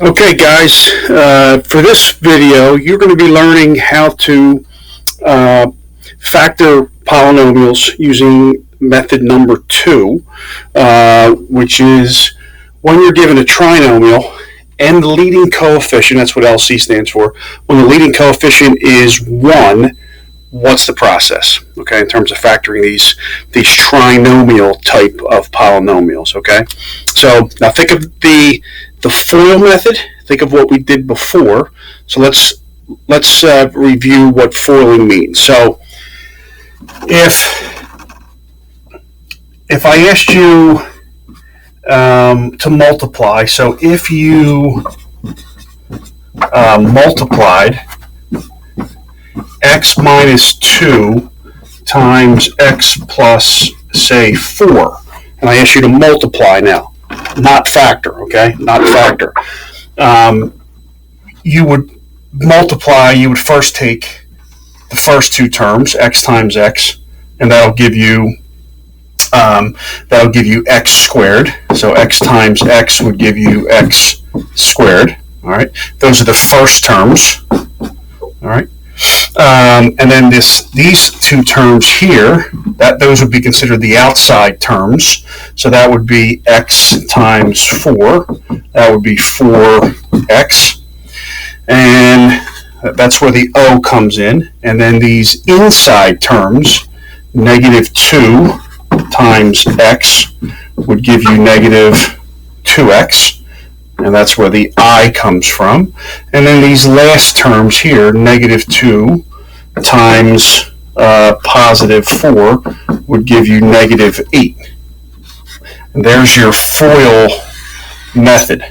Okay, guys, for this video, you're going to be learning how to uh, factor polynomials using method number 2, which is when you're given a trinomial and the leading coefficient, that's what LC stands for, when the leading coefficient is 1, what's the process, okay, in terms of factoring these trinomial type of polynomials, okay? So now think of the FOIL method. Think of what we did before. So let's review what foiling means. So if I asked you to multiply, so if you multiplied x minus 2 times x plus, say, 4, and I ask you to multiply now, not factor, okay? Not factor. You would multiply, you would first take the first two terms, x times x, and that'll give you x squared. So x times x would give you x squared. All right, those are the first terms. All right, and then these two terms here, those would be considered the outside terms. So that would be x times 4. That would be 4x. And that's where the O comes in. And then these inside terms, negative 2 times x would give you negative 2x. And that's where the I comes from. And then these last terms here, negative 2 times positive 4 would give you negative 8. And there's your FOIL method.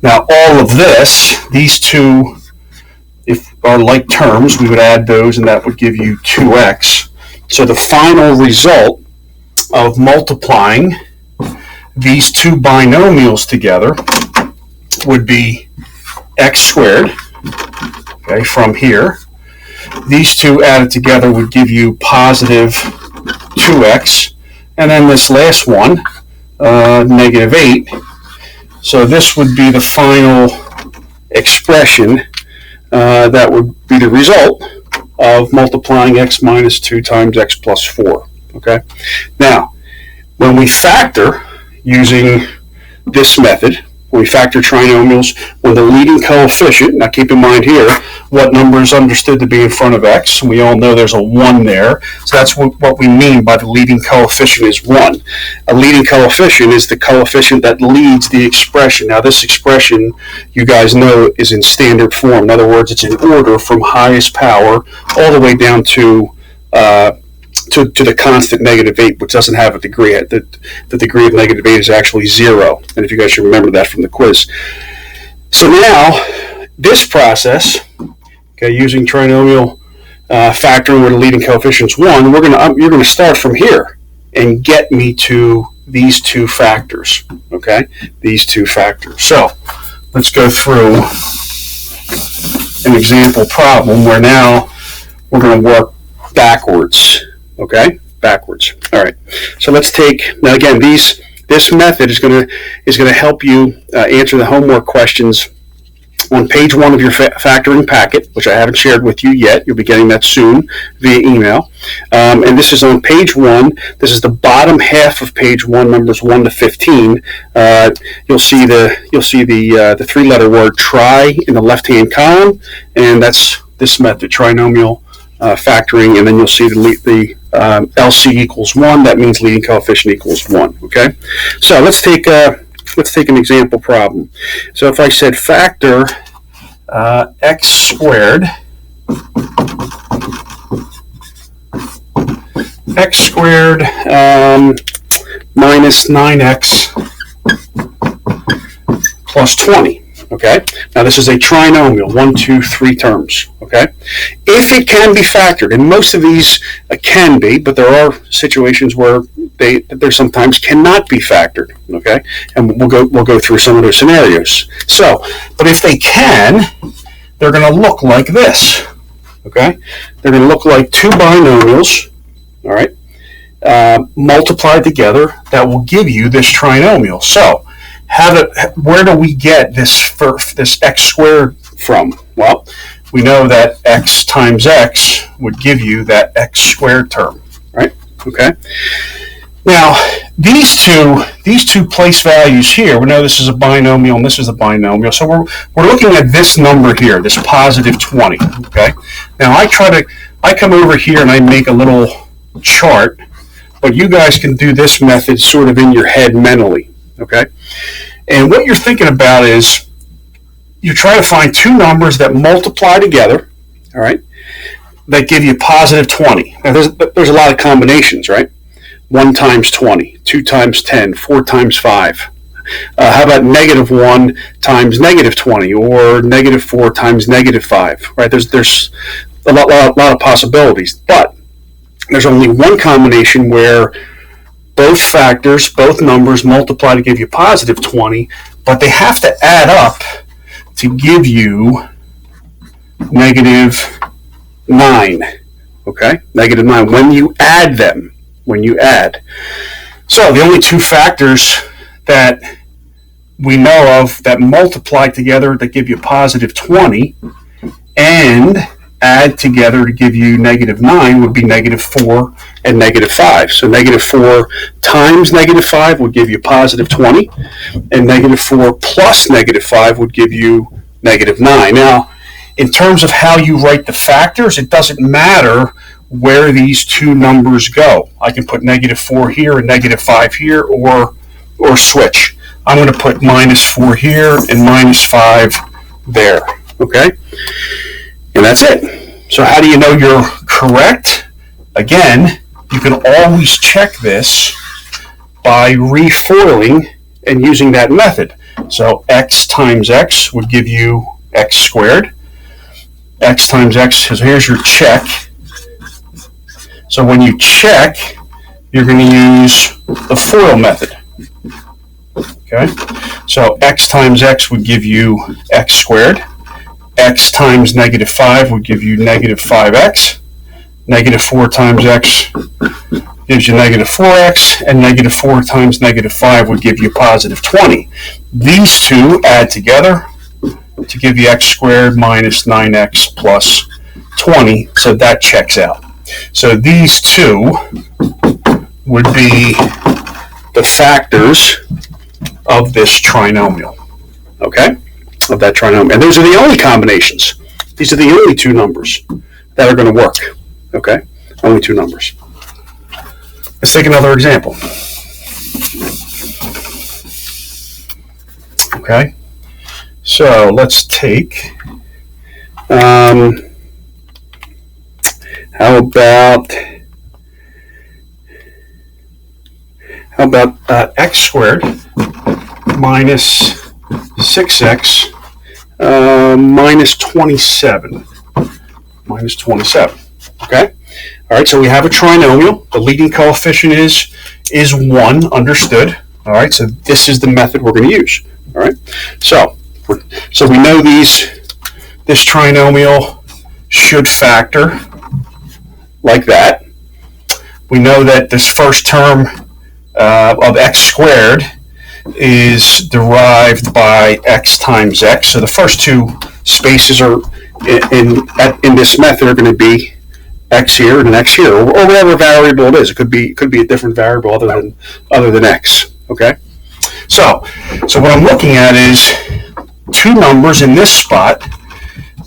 Now all of this, these two, if are like terms, we would add those and that would give you 2x. So the final result of multiplying these two binomials together would be x squared, okay, from here. These two added together would give you positive 2x, and then this last one, negative 8. So this would be the final expression that would be the result of multiplying x minus 2 times x plus 4, okay? Now, when we factor using this method, when we factor trinomials, when the leading coefficient, now keep in mind here, what number is understood to be in front of x, and we all know there's a 1 there, so that's what we mean by the leading coefficient is 1. A leading coefficient is the coefficient that leads the expression. Now this expression, you guys know, is in standard form. In other words, it's in order from highest power all the way down to the constant negative 8, which doesn't have a degree. The degree of negative 8 is actually 0. And if you guys should remember that from the quiz. So now, this process, okay, using trinomial factoring where the leading coefficient is 1, you're going to start from here and get me to these two factors, okay? These two factors. So, let's go through an example problem where now we're going to work backwards. Okay, backwards. All right. So let's take now again. This method is going to help you answer the homework questions on page 1 of your factoring packet, which I haven't shared with you yet. You'll be getting that soon via email. And this is on page 1. This is the bottom half of page 1, numbers 1 to 15. You'll see the 3-letter word try in the left-hand column, and that's this method, trinomial factoring, and then you'll see the LC equals 1. That means leading coefficient equals 1. Okay, so let's take an example problem. So if I said factor x squared minus 9x plus 20. Okay, now this is a trinomial, 1, 2, 3 terms. Okay, if it can be factored, and most of these can be, but there are situations where they sometimes cannot be factored. Okay, and we'll go through some of those scenarios. So, but if they can, they're going to look like this. Okay, they're going to look like two binomials. All right, multiplied together, that will give you this trinomial. So, where do we get this x squared from? Well, we know that x times x would give you that x squared term, right? Okay. Now, these two place values here, we know this is a binomial and this is a binomial. So we're looking at this number here, this positive 20, okay? Now, I come over here and I make a little chart, but you guys can do this method sort of in your head mentally, okay? And what you're thinking about is you try to find two numbers that multiply together, all right, that give you positive 20. Now, there's a lot of combinations, right? 1 times 20, 2 times 10, 4 times 5. How about negative 1 times negative 20 or negative 4 times negative 5, right? There's a lot of possibilities, but there's only one combination where both factors, both numbers multiply to give you positive 20, but they have to add up to give you negative 9, okay? Negative 9 when you add them. So the only two factors that we know of that multiply together that give you positive 20 and add together to give you negative 9 would be negative 4 and negative 5. So negative 4 times negative 5 would give you positive 20, and negative 4 plus negative 5 would give you negative 9. Now, in terms of how you write the factors, it doesn't matter where these two numbers go. I can put negative 4 here and negative 5 here, or switch. I'm going to put minus 4 here and minus 5 there, okay? And that's it. So how do you know you're correct? Again, you can always check this by refoiling and using that method. So x times x would give you x squared. X times x, so here's your check. So when you check, you're going to use the FOIL method. Okay? So x times x would give you x squared. X times negative 5 would give you negative 5x. Negative 4 times x gives you negative 4x. And negative 4 times negative 5 would give you positive 20. These two add together to give you x squared minus 9x plus 20. So that checks out. So these two would be the factors of this trinomial, okay? Of that trinomial. And those are the only combinations. These are the only two numbers that are going to work, okay? Only two numbers. Let's take another example. Okay? So let's take... How about x squared minus 6x minus 27. Minus 27. Okay? All right, so we have a trinomial. The leading coefficient is 1, understood. All right, so this is the method we're going to use. All right? So we know this trinomial should factor like that. We know that this first term of x squared is derived by x times x. So the first two spaces are in this method are going to be x here and an x here, or whatever variable it is. It could be a different variable other than x. Okay. So what I'm looking at is two numbers in this spot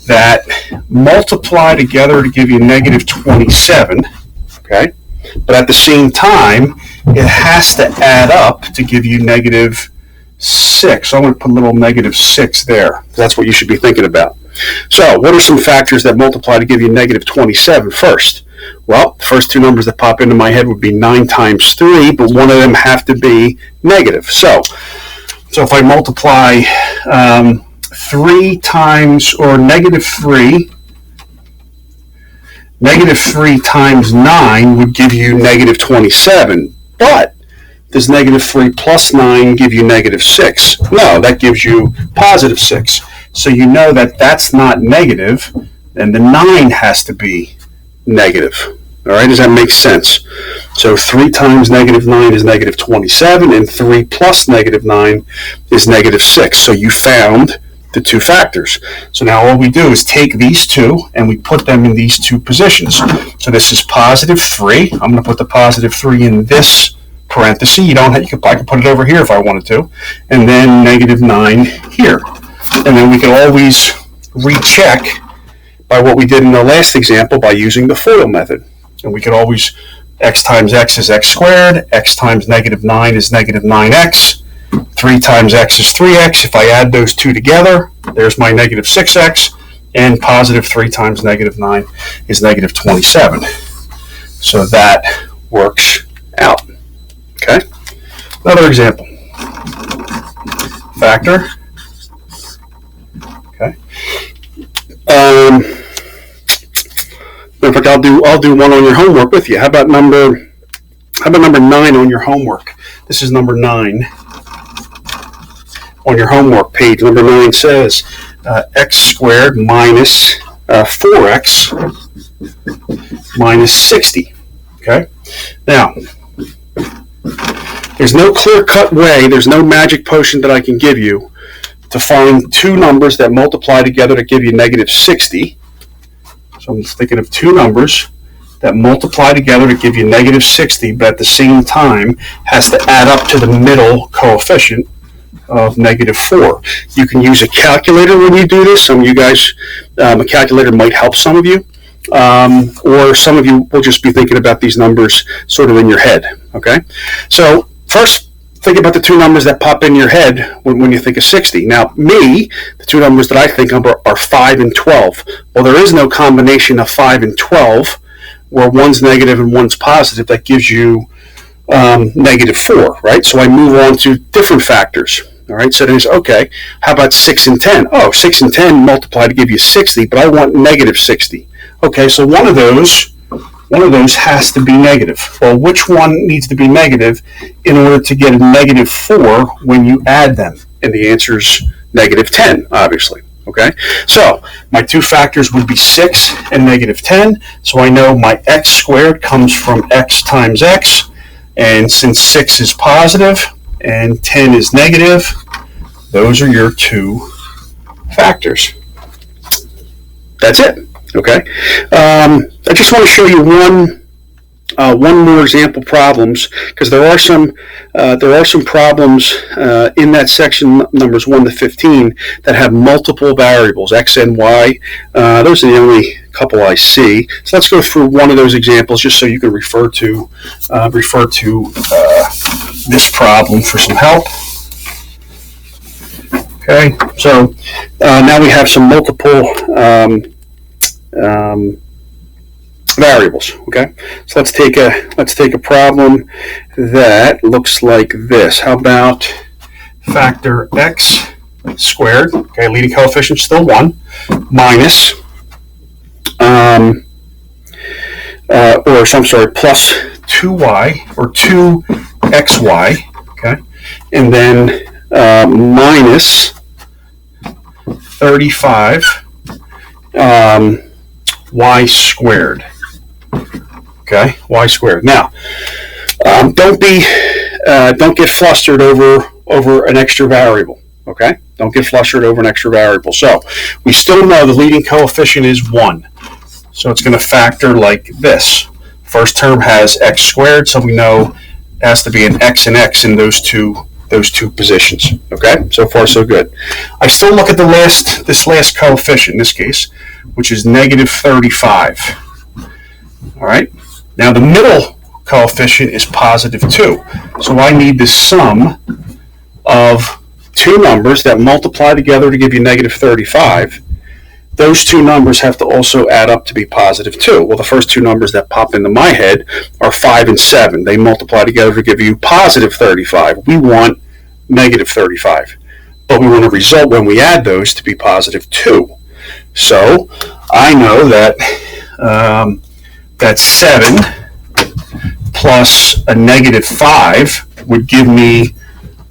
that multiply together to give you negative 27, okay? But at the same time, it has to add up to give you negative 6. So I'm going to put a little negative 6 there. That's what you should be thinking about. So what are some factors that multiply to give you negative 27 first? Well, the first two numbers that pop into my head would be 9 times 3, but one of them have to be negative. So if I multiply 3 times, or negative 3 times 9 would give you negative 27. But does negative 3 plus 9 give you negative 6? No, that gives you positive 6. So you know that that's not negative, and the 9 has to be negative. All right, does that make sense? So 3 times negative 9 is negative 27, and 3 plus negative 9 is negative 6. So you found the two factors. So now all we do is take these two and we put them in these two positions. So this is positive 3. I'm going to put the positive 3 in this parenthesis. I could put it over here if I wanted to. And then negative 9 here. And then we can always recheck by what we did in the last example by using the FOIL method. And we could always, x times x is x squared, x times negative 9 is negative 9x, 3 times x is 3x. If I add those two together, there's my negative 6x, and positive 3 times negative 9 is negative 27. So that works out. Okay? Another example. Factor. Okay. In fact, I'll do one on your homework with you. How about number 9 on your homework? This is number 9 on your homework page. Number 9 says x squared minus 4x minus 60. Okay? Now, there's no clear-cut way, there's no magic potion that I can give you to find two numbers that multiply together to give you negative 60. So I'm just thinking of two numbers that multiply together to give you negative 60, but at the same time has to add up to the middle coefficient of negative 4. You can use a calculator when you do this. Some of you guys, a calculator might help some of you, or some of you will just be thinking about these numbers sort of in your head. Okay, so first, think about the two numbers that pop in your head when you think of 60. Now, the two numbers that I think of are 5 and 12. Well, there is no combination of 5 and 12 where one's negative and one's positive that gives you negative 4, right? So I move on to different factors. All right, so there's, okay, how about 6 and 10? Oh, 6 and 10 multiply to give you 60, but I want negative 60. Okay, so one of those has to be negative. Well, which one needs to be negative in order to get a negative 4 when you add them? And the answer is negative 10, obviously. Okay, so my two factors would be 6 and negative 10. So I know my x squared comes from x times x. And since 6 is positive and 10 is negative, those are your two factors. That's it. Okay. I just want to show you one more example problems, because there are some problems in that section numbers 1 to 15 that have multiple variables, x and y. Those are the only couple I see. So let's go through one of those examples just so you can refer to this problem for some help. Okay, so now we have some multiple variables. Okay, so let's take a problem that looks like this. How about factor x squared? Okay, leading coefficient still 1 minus plus 2y or 2xy. Okay, and then minus 35 y squared. Okay, y squared. Now, don't get flustered over an extra variable. Okay, don't get flustered over an extra variable. So we still know the leading coefficient is 1. So it's going to factor like this. First term has x squared, so we know it has to be an x and x in those two positions. Okay, so far so good. I still look at this last coefficient in this case, which is negative 35. All right. Now the middle coefficient is positive 2. So I need the sum of two numbers that multiply together to give you negative 35. Those two numbers have to also add up to be positive 2. Well, the first two numbers that pop into my head are 5 and 7. They multiply together to give you positive 35. We want negative 35. But we want a result when we add those to be positive 2. So I know that that 7 plus a negative 5 would give me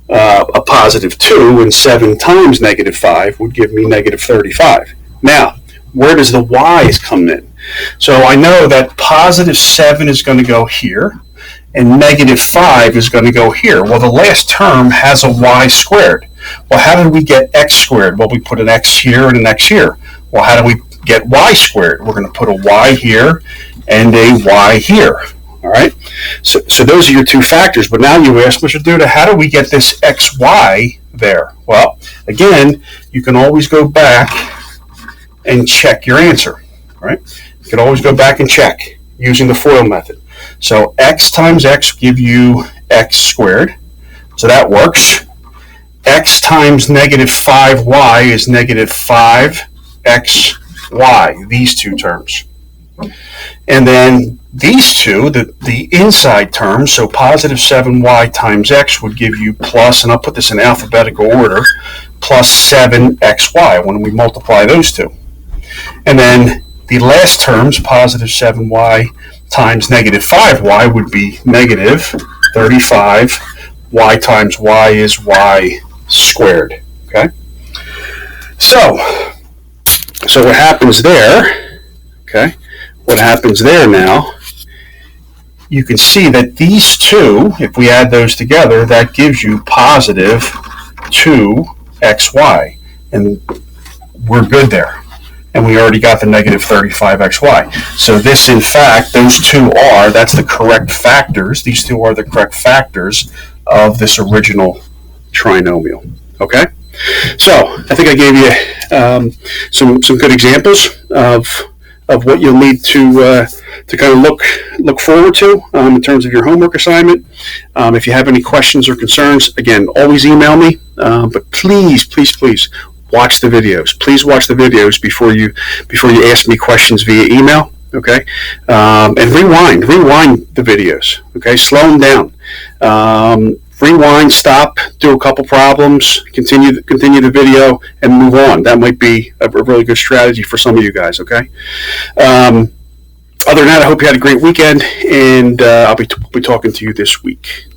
a positive 2, and 7 times negative 5 would give me negative 35. Now, where does the y's come in? So I know that positive 7 is going to go here, and negative 5 is going to go here. Well, the last term has a y squared. Well, how did we get x squared? Well, we put an x here and an x here. Well, how do we get y squared? We're going to put a y here and a y here. All right. So those are your two factors. But now you ask, Mr. Duda, how do we get this xy there? Well, again, you can always go back and check your answer. All right. You can always go back and check using the FOIL method. So x times x give you x squared. So that works. X times negative 5y is negative 5xy, these two terms. And then these two, the inside terms, so positive 7y times x would give you plus, and I'll put this in alphabetical order, plus 7xy when we multiply those two. And then the last terms, positive 7y times negative 5y would be negative 35. Y times y is y squared. Okay? So what happens there, okay, what happens there now, you can see that these two, if we add those together, that gives you positive 2xy. And we're good there. And we already got the negative 35xy. So this, in fact, those two are, that's the correct factors. These two are the correct factors of this original trinomial. Okay? So I think I gave you some good examples of what you'll need to kind of look forward to in terms of your homework assignment. If you have any questions or concerns, again, always email me. But please watch the videos. Please watch the videos before you ask me questions via email. Okay, and rewind the videos. Okay, slow them down. Rewind, stop, do a couple problems, continue the video, and move on. That might be a really good strategy for some of you guys, okay? Other than that, I hope you had a great weekend, and I'll be talking to you this week.